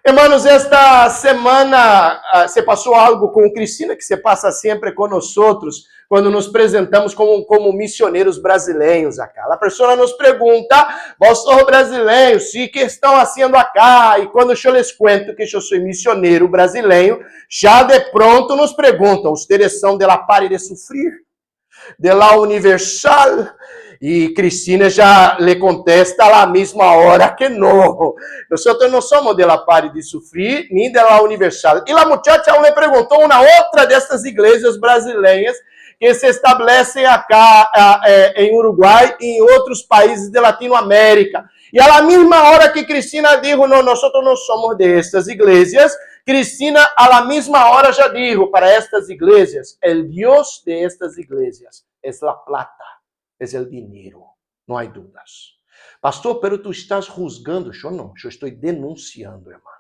Hermanos, esta semana se passou algo com Cristina, que se passa sempre com nós outros, quando nos apresentamos como missioneiros brasileiros acá. A pessoa nos pergunta, vós sou brasileiro, sim, que estão fazendo acá? E quando eu lhes cuento que eu sou missioneiro brasileiro, já de pronto nos perguntam, ustedes são de la pare de sofrer? De la universal? E Cristina já lhe contesta à mesma hora que não. Nós não somos de la pare de sofrer, nem de la universal. E a muchacha lhe perguntou uma outra dessas igrejas brasileiras que se estabelecem acá em Uruguai e em outros países de Latinoamérica. E à mesma hora que Cristina disse, não, nós não somos de estas igrejas, Cristina, à mesma hora, já disse para estas igrejas, el Dios de estas igrejas es la plata, es el dinero, não há dúvidas. Pastor, pero tu estás juzgando. Eu não, eu estou denunciando, irmão.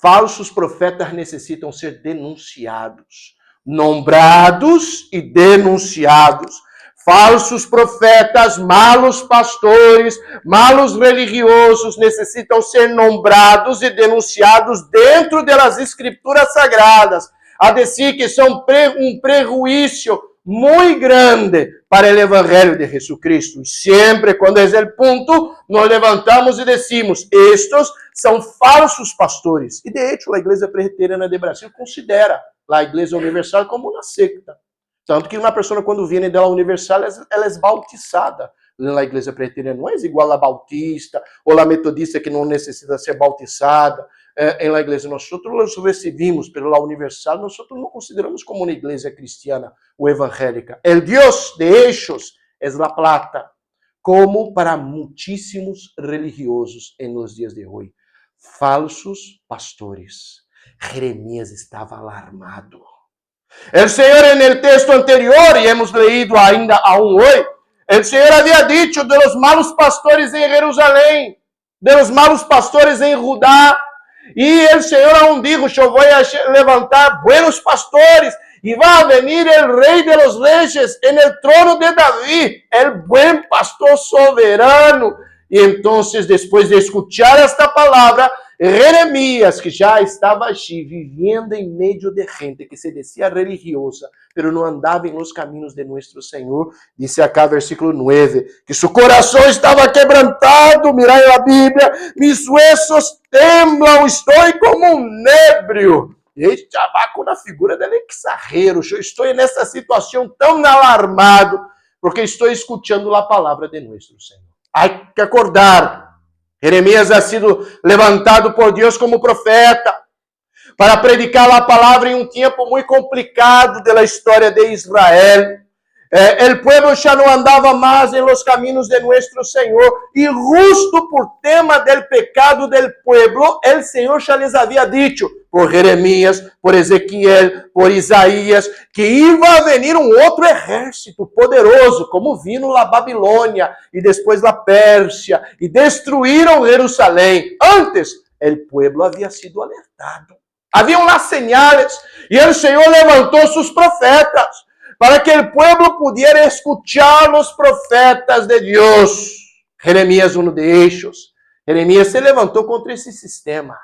Falsos profetas necessitam ser denunciados, nombrados e denunciados. Falsos profetas, malos pastores, malos religiosos necessitam ser nombrados e denunciados dentro das escrituras sagradas, a dizer que são um prejuízo muito grande para o Evangelho de Jesucristo. E sempre, quando é o ponto, nós levantamos e decimos, estes são falsos pastores. E, de hecho, a Igreja Presbiteriana de Brasil considera a Igreja Universal como uma secta. Tanto que uma pessoa, quando vem da Universal, ela é bautizada na Igreja Presbiteriana. Não é igual a bautista ou a metodista que não necessita ser bautizada. Em la igreja, nós recebemos pela Universal, nós não consideramos como uma igreja cristiana ou evangélica. El Dios de ellos es la plata, como para muitíssimos religiosos nos dias de hoje. Falsos pastores. Jeremias estava alarmado. O Senhor, no texto anterior, e hemos leído ainda aún hoje, o Senhor havia dito de los malos pastores em Jerusalém, de los malos pastores em Judá, e o Senhor aún dijo, eu vou levantar buenos pastores, e vai venir o rei de los reyes en el trono de Davi, el buen pastor soberano. E então, depois de escuchar esta palavra, Jeremias, que já estava ali, vivendo em meio de gente que se decía religiosa, pero não andava em los caminhos de nosso Senhor, disse acá, versículo 9, que seu coração estava quebrantado, mirai a Bíblia, mis huesos temblam, estou como nébrio. E ele já com a figura del exagero, eu estou nessa situação tão alarmado, porque estou escutando a palavra de nosso Senhor. Há que acordar. Jeremias ha sido levantado por Deus como profeta para predicar a palavra em um tempo muito complicado da história de Israel. O povo já não andava mais em los caminhos de nosso Senhor, e justo por tema del pecado del pueblo, o Senhor já lhes havia dito, por Jeremias, por Ezequiel, por Isaías, que ia venir um outro exército poderoso, como vino a Babilônia e depois a Pérsia, e destruíram Jerusalém. Antes, o pueblo havia sido alertado. Haviam lá señales, e o Senhor levantou seus profetas, para que o pueblo pudiera escuchar os profetas de Deus. Jeremias, um de ellos. Jeremias se levantou contra esse sistema.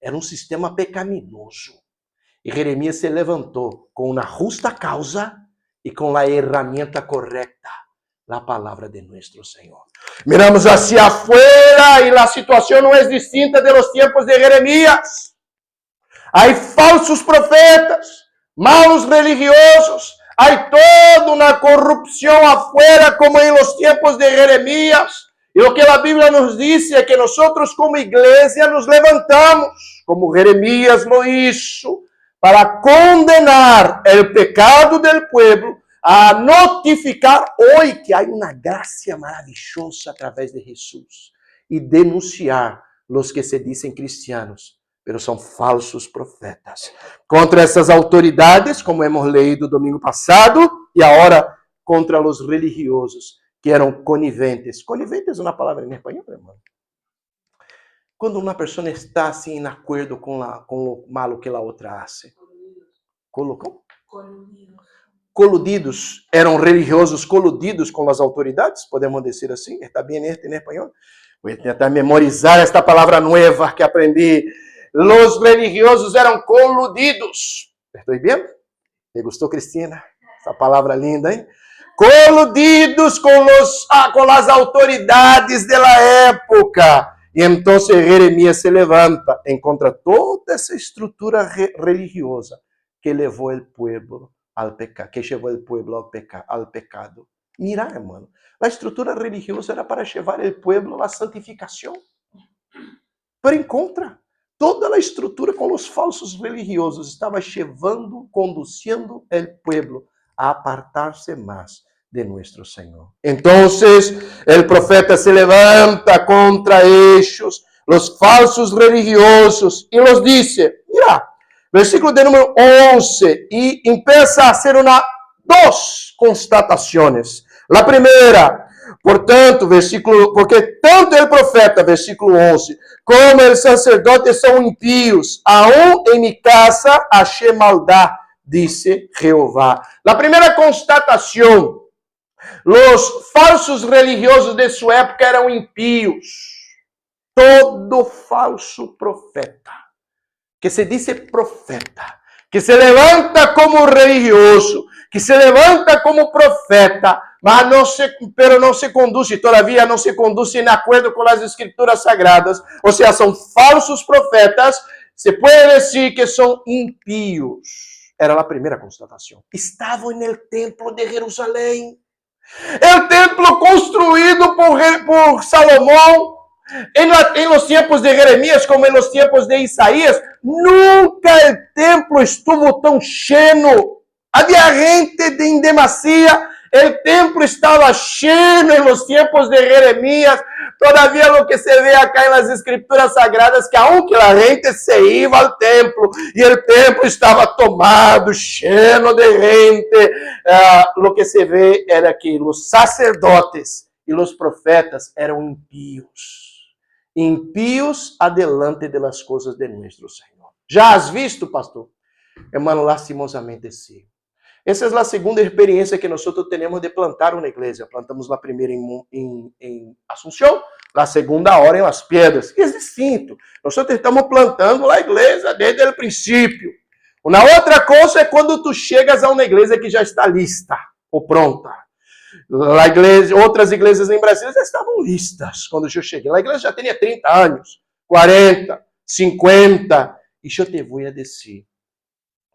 Era um sistema pecaminoso. E Jeremias se levantou com uma justa causa e com a herramienta correta, a palavra de nosso Senhor. Miramos hacia afuera e a situação não é distinta de los tiempos de Jeremias. Há falsos profetas, malos religiosos, há toda uma corrupção afuera, como em los tiempos de Jeremias. E o que a Bíblia nos diz é que nós, como igreja, nos levantamos, como Jeremias lo hizo, para condenar o pecado del pueblo, a notificar hoje que há uma graça maravilhosa através de Jesus, e denunciar os que se dizem cristianos, pero são falsos profetas. Contra essas autoridades, como hemos leído domingo passado, e agora contra os religiosos, que eram coniventes. Coniventes é uma palavra em espanhol, irmão? Quando uma pessoa está assim em acordo com o malo que a outra hace. Coludidos. Eram religiosos coludidos com as autoridades, podemos dizer assim. Está bem em espanhol? Vou tentar memorizar esta palavra nova que aprendi los religiosos eram coludidos. ¿Estoy bien? ¿Te gostou, Cristina? Essa palavra linda, hein? Coludidos com as autoridades da época. E então Jeremias se levanta em contra toda essa estrutura religiosa que levou o povo ao pecado, que levou o povo ao pecado. Mira, hermano, a estrutura religiosa era para levar o povo à santificação. Pero em contra, toda a estrutura com os falsos religiosos estava levando, conduzindo o povo a apartar-se mais de nuestro Senhor. Entonces, el profeta se levanta contra ellos, los falsos religiosos, y los dice, mira, versículo de número 11, y empieza a hacer dos constataciones. La primera, portanto, porque tanto el profeta, versículo 11, como el sacerdote son impíos, aún en mi casa achei maldad, dice Jehová. La primera constatación, los falsos religiosos de sua época eram impíos. Todo falso profeta, que se dice profeta, que se levanta como religioso, que se levanta como profeta, pero não se conduz, todavia não se conduz em acordo com as escrituras sagradas, ou seja, são falsos profetas, se pode dizer que são impíos. Era a primeira constatação. Estavam no templo de Jerusalém. O templo construído por Salomão em los tiempos de Jeremias como en los tiempos de Isaías. Nunca o templo estuvo tão cheio. Havia gente em demasia. O templo estava cheio em los tiempos de Jeremias. Todavia, o que se vê acá nas escrituras sagradas, que aunque a gente se iba ao templo, e o templo estava tomado, cheio de gente, o que se vê era que os sacerdotes e os profetas eram impíos. Impíos adelante de las coisas de nuestro Senhor. Já has visto, pastor? Hermano, lastimosamente sim. Essa é a segunda experiência que nós temos de plantar uma igreja. Plantamos a primeira em Assunção, a segunda hora em Las Piedras. Que é distinto. Nós estamos plantando a igreja desde o princípio. Uma outra coisa é quando tu chegas a uma igreja que já está lista ou pronta. Outras igrejas em Brasília já estavam listas quando eu cheguei. A igreja já tinha 30 anos, 40, 50. E eu te vou dizer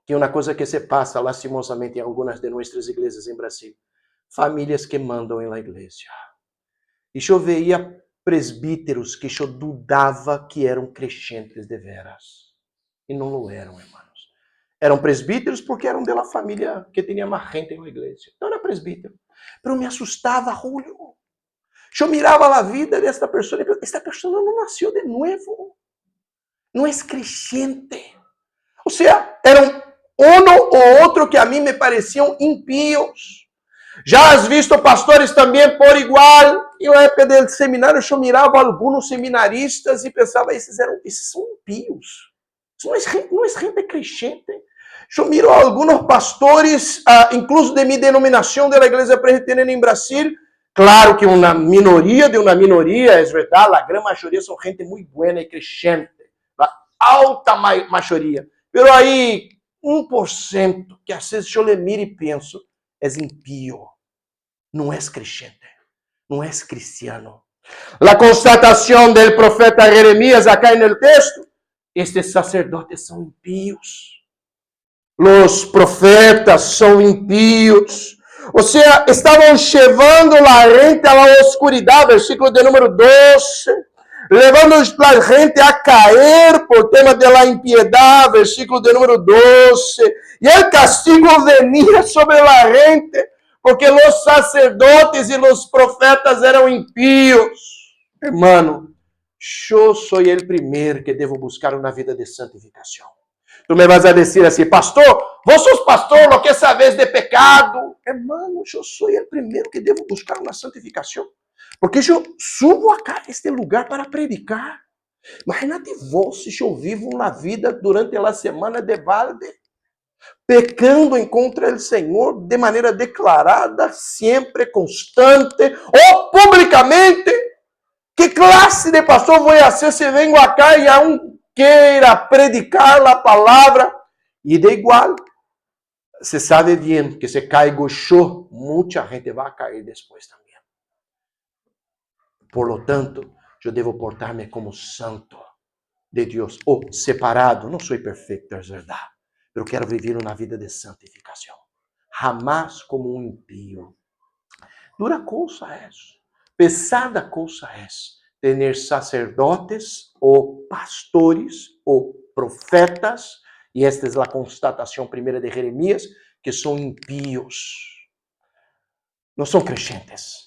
que é uma coisa que se passa lastimosamente em algumas de nossas igrejas em Brasil. Famílias que mandam em la igreja. E eu veia presbíteros que eu dudava que eram crentes de veras. E não lo eram, irmãos. Eram presbíteros porque eram da família que tinha mais gente em la igreja. Então era presbítero. Mas me assustava, Julio. Eu mirava a vida desta pessoa e esta pessoa não nasceu de novo. Não é crente. Ou seja, eram um ou outro que a mim me pareciam impíos. Já has visto pastores também por igual. E na época do seminário, eu mirava alguns seminaristas e pensava, esses são impíos. Isso não é gente crente. Eu miro alguns pastores, incluso de minha denominação da Igreja Presbiteriana em Brasil. Claro que uma minoria de uma minoria, é verdade, a grande maioria são gente muito boa e crente. A alta maioria. Pero aí, 1%, que às vezes eu le miro e penso, é impío, não é crente, não é cristiano. A constatação do profeta Jeremias acá no texto, estes sacerdotes são impíos, os profetas são impíos, ou seja, estavam levando a gente à oscuridade, versículo de número 12, levando a gente a cair por tema de la impiedade, versículo de número 12. E o castigo venia sobre a gente, porque os sacerdotes e os profetas eram impíos. Hermano, eu sou o primeiro que devo buscar uma vida de santificação. Tu me vas a dizer assim, pastor, vos sos pastor, lo que sabes de pecado. Hermano, eu sou o primeiro que devo buscar uma santificação. Porque eu subo acá a este lugar para predicar. Imagínate vos, se eu vivo uma vida durante a semana de balde, pecando em contra o Senhor de maneira declarada, sempre constante, ou publicamente. Que classe de pastor vou ser se venho acá e há queira predicar a palavra, e de igual, se sabe bem que se caigo yo, muita gente vai cair depois também. Por lo tanto, eu devo portar-me como santo de Deus, ou separado. Não sou perfeito, é verdade, mas quero viver uma vida de santificação. Jamás como um impío. Dura coisa é, pesada coisa é, ter sacerdotes ou pastores ou profetas, e esta é a constatação primeira de Jeremias, que são impíos. Não são crentes.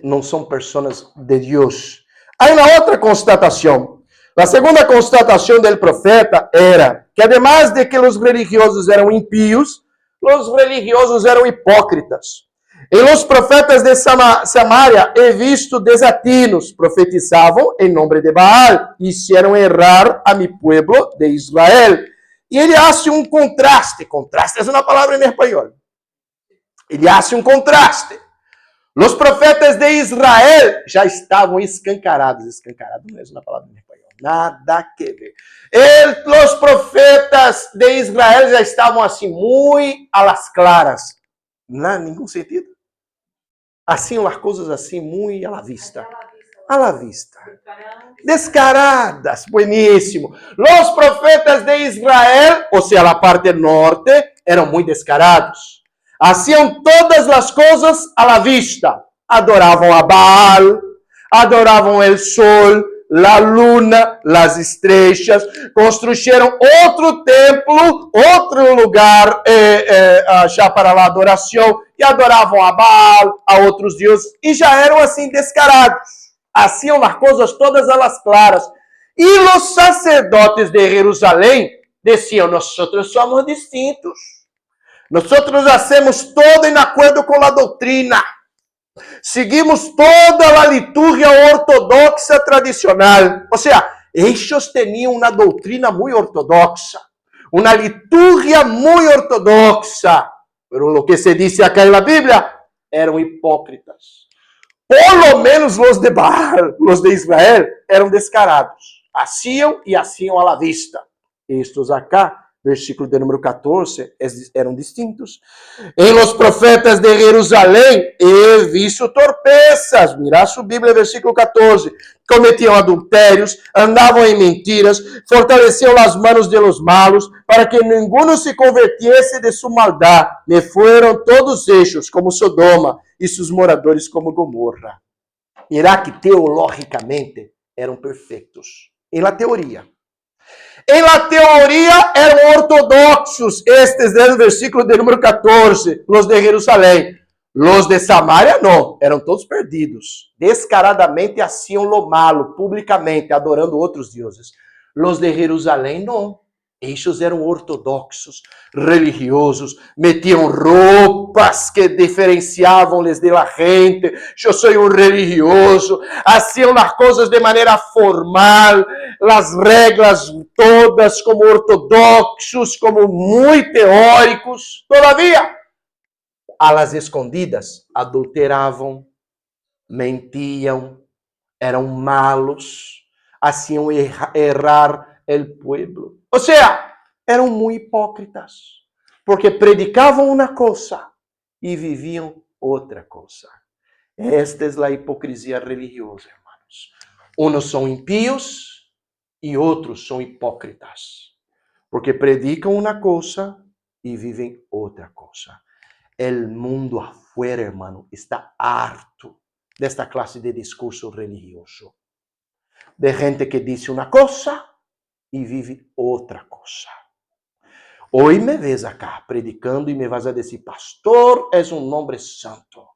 Não são pessoas de Deus. Há uma outra constatação. A segunda constatação do profeta era que, además de que os religiosos eram impíos, os religiosos eram hipócritas. E os profetas de Samaria, he visto desatinos, profetizavam em nome de Baal, e hicieron errar a mi pueblo de Israel. E ele hace um contraste. Contraste é uma palavra em espanhol. Ele hace um contraste. Os profetas de Israel já estavam escancarados. Escancarado não é uma palavra em espanhol. Nada que ver. Os profetas de Israel já estavam assim, muito a las claras. Não há nenhum sentido. Assim, as coisas assim, muito a la vista. A la vista. Descaradas. Bueníssimo. Os profetas de Israel, ou seja, a parte norte, eram muito descarados. Haciam todas as coisas à la vista. Adoravam a Baal, adoravam o sol, a luna, as estrelas, construíram outro templo, outro lugar já para a adoração, e adoravam a Baal, a outros deuses, e já eram assim descarados. Haciam as coisas todas a las claras. E os sacerdotes de Jerusalém diziam: nós somos distintos. Nós hacemos todo em acordo com a doutrina. Seguimos toda a liturgia ortodoxa tradicional. Ou seja, eles tinham uma doutrina muito ortodoxa, uma liturgia muito ortodoxa. Mas o que se diz aqui na Bíblia eram hipócritas. Por lo menos os de Baal, os de Israel, eram descarados. Haciam e haciam à la vista. Estes acá, versículo de número 14, eram distintos. Em los profetas de Jerusalém, he visto torpezas. Mira sua Bíblia, versículo 14. Cometiam adultérios, andavam em mentiras, fortaleciam as manos de los malos, para que ninguno se convertiesse de sua maldade. Me foram todos hechos como Sodoma, e seus moradores como Gomorra. Irá que teologicamente eram perfeitos. Em la teoria. Em la teoria eram ortodoxos. Estes do versículo de número 14, los de Jerusalém. Los de Samaria não, eram todos perdidos. Descaradamente haciam lo malo, publicamente, adorando outros deuses. Los de Jerusalém não. Estes eram ortodoxos, religiosos, metiam roupas que diferenciavam-lhes de la gente. Eu sou um religioso. Haciam as coisas de maneira formal, as regras todas como ortodoxos, como muito teóricos. Todavia, a las escondidas, adulteravam, mentiam, eram malos, haciam errar el pueblo. Ou seja, eram muito hipócritas, porque predicavam uma coisa e viviam outra coisa. Esta é a hipocrisia religiosa, hermanos. Uns são impíos e outros são hipócritas, porque predicam uma coisa e vivem outra coisa. El mundo afuera, hermano, está harto desta classe de discurso religioso. De gente que diz uma coisa e vive outra coisa. Hoje me ves acá predicando e me vas a dizer: pastor, és um nome santo.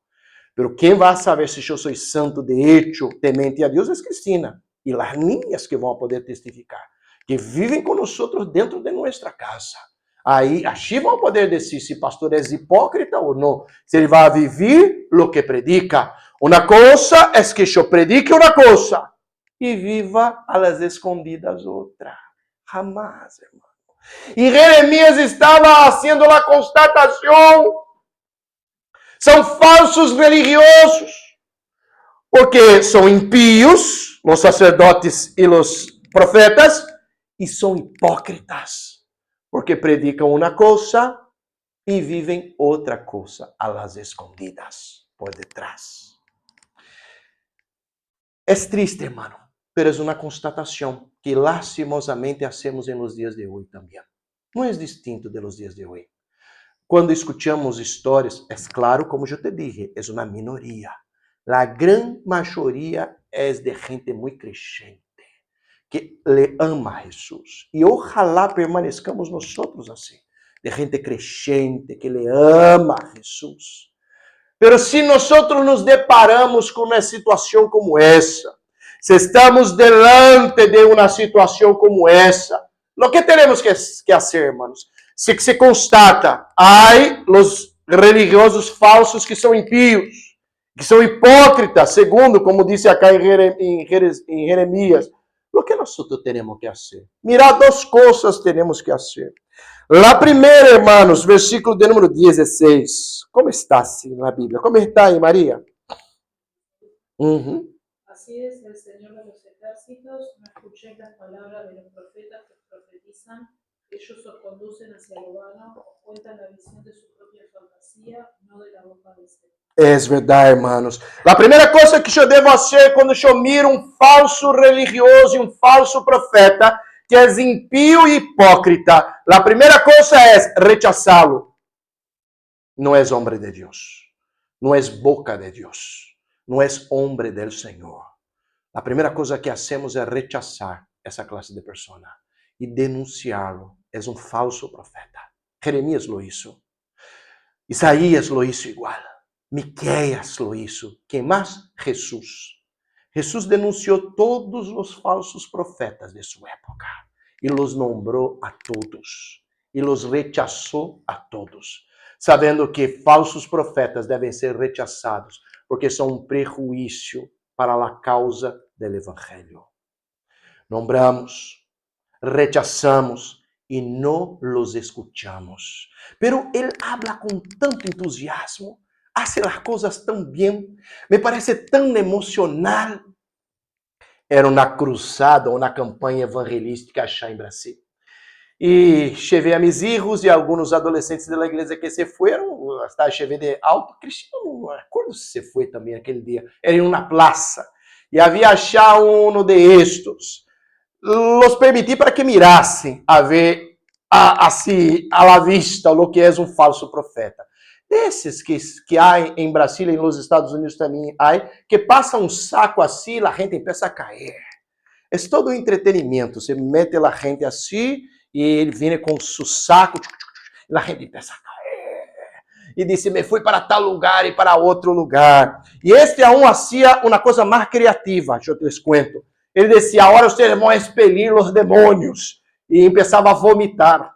Pero quem vai saber se eu sou santo de hecho, temente a Deus, é Cristina. E as niñas que vão poder testificar, que vivem conosco dentro de nossa casa. Aí, assim vão poder dizer se pastor é hipócrita ou não. Se ele vai viver o que predica. Uma coisa é que eu predique uma coisa e viva a las escondidas outra. Jamás, hermano. E Jeremias estava fazendo a constatação. São falsos religiosos, porque são impíos, os sacerdotes e os profetas, e são hipócritas, porque predicam uma coisa e vivem outra coisa, a las escondidas, por detrás. É triste, hermano, pero é uma constatação que lastimosamente hacemos em los dias de hoje também. Não é distinto de los dias de hoje. Quando escutamos histórias, é claro, como eu te dije, é uma minoria. A grande maioria é de gente muito crente, que le ama a Jesus. E ojalá permanezcamos nós assim, de gente crente, que le ama a Jesus. Pero se nós nos deparamos com uma situação como essa, se estamos delante de uma situação como essa, o que temos que fazer, hermanos? Se constata, há os religiosos falsos que são impíos, que são hipócritas, segundo, como disse acá em Jeremias. O que nós temos que fazer? Mirar duas coisas temos que fazer. La primeira, hermanos, versículo de número 16. Como está assim na Bíblia? Como está aí, Maria? Así es el Señor de los ejércitos, no escuchéis las palabras de los profetas que profetizan, ellos os conducen hacia lo vano, os cuentan la visión de su propia fantasía, no de la boca del Señor. É verdade, hermanos. A primeira coisa que eu devo fazer quando eu miro um falso religioso e um falso profeta, que é impío e hipócrita, a primeira coisa é rechazá-lo. Não é homem de Deus. Não é boca de Deus. Não é homem del Senhor. A primeira coisa que hacemos é rechazar essa classe de pessoa e denunciá-lo. É um falso profeta. Jeremias lo hizo. Isaías lo hizo igual. Miqueias lo hizo. Quem mais? Jesus. Jesus denunciou todos os falsos profetas de sua época e los nombrou a todos e los rechazou a todos, sabendo que falsos profetas devem ser rechazados porque são um prejuízo para a causa do evangelho. Nombramos, rechazamos e não los escuchamos. Pero ele habla com tanto entusiasmo, hace as coisas tão bem, me parece tão emocional. Era uma cruzada, uma campanha evangelística achar em Brasil. E cheguei a meus filhos e alguns adolescentes da igreja que se foram, hasta cheguei de alto cristiano, não recordo se se foi também aquele dia, era em uma praça, e havia achado um de estes. Los permiti para que mirassem a ver, assim, à la vista, o que é um falso profeta. Desses que há em Brasília e nos Estados Unidos também há, que passa um saco assim, a gente começa a cair. É todo um entretenimento. Você mete a gente assim, e ele vem com seu saco, e a gente começa a cair. E disse, me fui para tal lugar e para outro lugar. E este aún hacía uma coisa mais criativa, eu te les cuento. Ele dizia, agora vocês vão expelir os demônios. E começava a vomitar.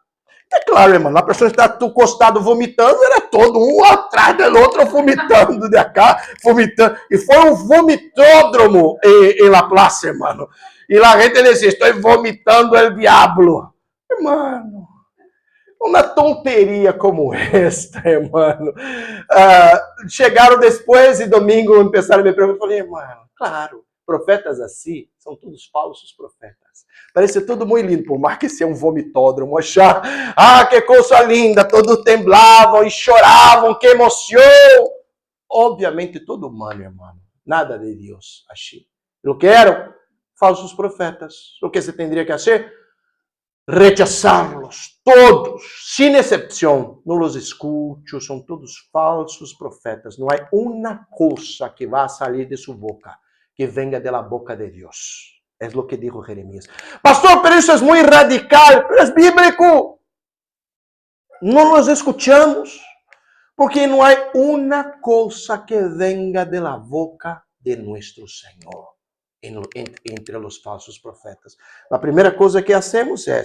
É claro, irmão, a pessoa está acostado vomitando, era todo um atrás do outro vomitando de cá, vomitando. E foi um vomitódromo em La Plaza, irmão. E a gente dizia, estou vomitando o diabo. Irmão, uma tonteria como esta, irmão. Chegaram depois e domingo começaram a me perguntar, falei, irmão, claro, profetas assim são todos falsos profetas. Parece tudo muito lindo, por mais que seja um vomitódromo, achar, que coisa linda, todos temblavam e choravam, que emoção. Obviamente, todo humano, irmão, nada de Deus, achei. Eu quero falsos profetas. O que se teria que fazer? Rechazá-los, todos, sem exceção. Não os escuto, são todos falsos profetas. Não há uma coisa que vá sair de sua boca que venga de la boca de Deus. É o que dijo Jeremias. Pastor, pero isso é muito radical, pero é bíblico. Não nos escuchamos, porque não há uma coisa que venga de la boca de nuestro Senhor entre os falsos profetas. A primeira coisa que hacemos é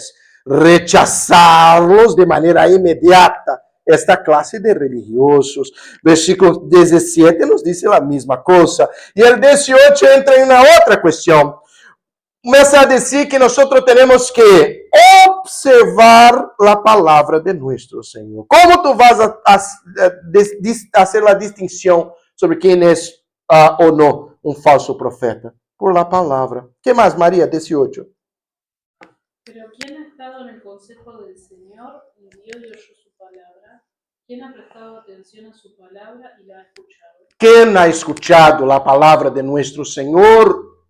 rechazá-los de maneira imediata. Esta classe de religiosos. Versículo 17 nos diz a mesma coisa. E o 18 entra em uma outra questão. Começa a dizer que nós temos que observar a palavra de nosso Senhor. Como tu vas a fazer a distinção sobre quem é ou não um falso profeta? Por la palavra. Que mais, Maria? 18. Pero ¿quién ha estado en el consejo del Señor y vio y oyó su palabra? ¿Quién ha prestado atención a su palabra y la ha escuchado? ¿Quién ha escuchado la palabra de nuestro Señor?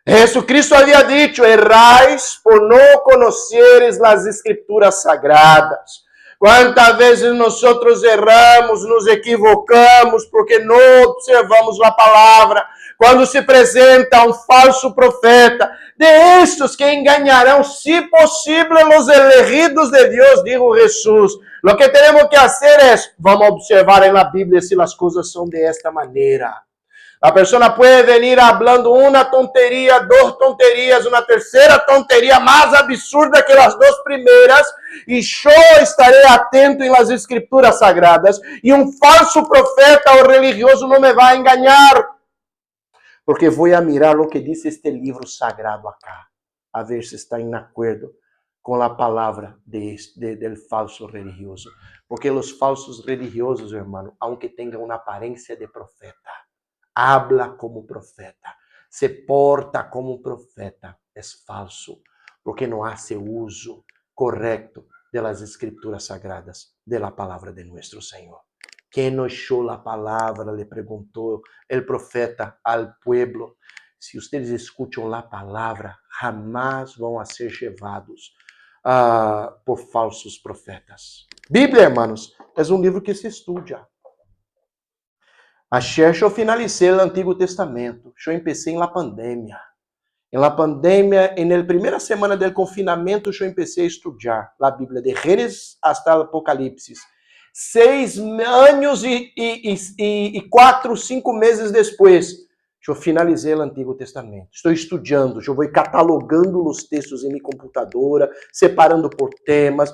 Jesucristo había dicho, erráis por no conoceres las escrituras sagradas. Quantas vezes nosotros erramos, nos equivocamos, porque não observamos a palavra. Quando se apresenta um falso profeta, de estes que enganarão, se possível, os elegidos de Deus, dijo Jesus. Lo que temos que fazer é, vamos observar na Bíblia se as coisas são de esta maneira. A persona puede venir hablando una tontería, dos tonterías, una tercera tontería más absurda que las dos primeras, y yo estaré atento en las escrituras sagradas, y un falso profeta o religioso no me va a engañar, porque voy a mirar lo que dice este libro sagrado acá, a ver si está en acuerdo con la palabra del falso religioso, porque los falsos religiosos, hermano, aunque tengan una apariencia de profeta, habla como profeta, se porta como profeta, é falso, porque não hace uso correto de las escrituras sagradas, de la palabra de nuestro Señor. Quem nos echó la palabra, le preguntou el profeta al pueblo, se ustedes escucham la palabra, jamás vão a ser llevados por falsos profetas. Bíblia, hermanos, é um livro que se estuda. Ayer eu finalicei o Antigo Testamento. Eu empecé na pandemia. Na pandemia, na primeira semana do confinamento, eu empecé a estudar a Bíblia, de Gênesis até Apocalipse. 6 anos e 4, 5 meses depois, eu finalizei o Antigo Testamento. Estou estudando, eu vou catalogando os textos em minha computadora, separando por temas,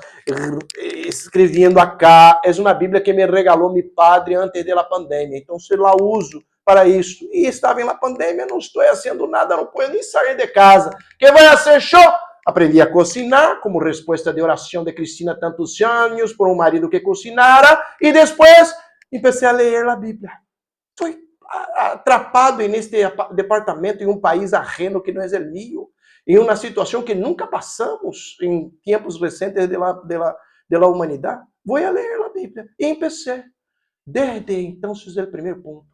escrevendo acá. É uma Bíblia que me regalou meu padre antes da pandemia. Então, eu la uso para isso. E estava na pandemia, não estou fazendo nada, não posso nem sair de casa. O que vai ser show? Aprendi a cozinhar, como resposta de oração de Cristina tantos anos, por um marido que cozinara, e depois comecei a ler a Bíblia. Estou atrapado neste departamento, em um país ajeno que não é o meu, em uma situação que nunca passamos em tempos recentes da humanidade. Vou a ler a Bíblia. E empecé. Desde então, é o primeiro ponto.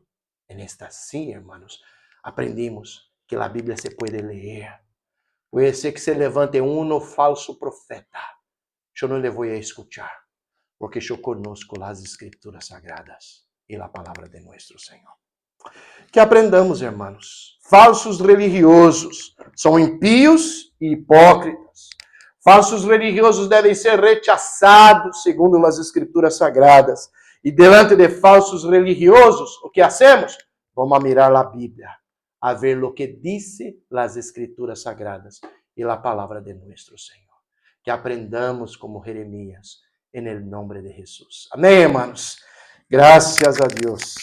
En esta sim, hermanos, aprendimos que a Bíblia se pode ler. Pode ser que se levante um falso profeta. Eu não le vou a escuchar, porque eu conozco as escrituras sagradas e a palavra de nosso Senhor. Que aprendamos, hermanos. Falsos religiosos são impíos e hipócritas. Falsos religiosos devem ser rechaçados, segundo as escrituras sagradas. E delante de falsos religiosos, o que hacemos? Vamos a mirar a Bíblia, a ver o que dice as escrituras sagradas e a palavra de nosso Senhor. Que aprendamos como Jeremias, em nome de Jesus. Amém, hermanos? Graças a Deus.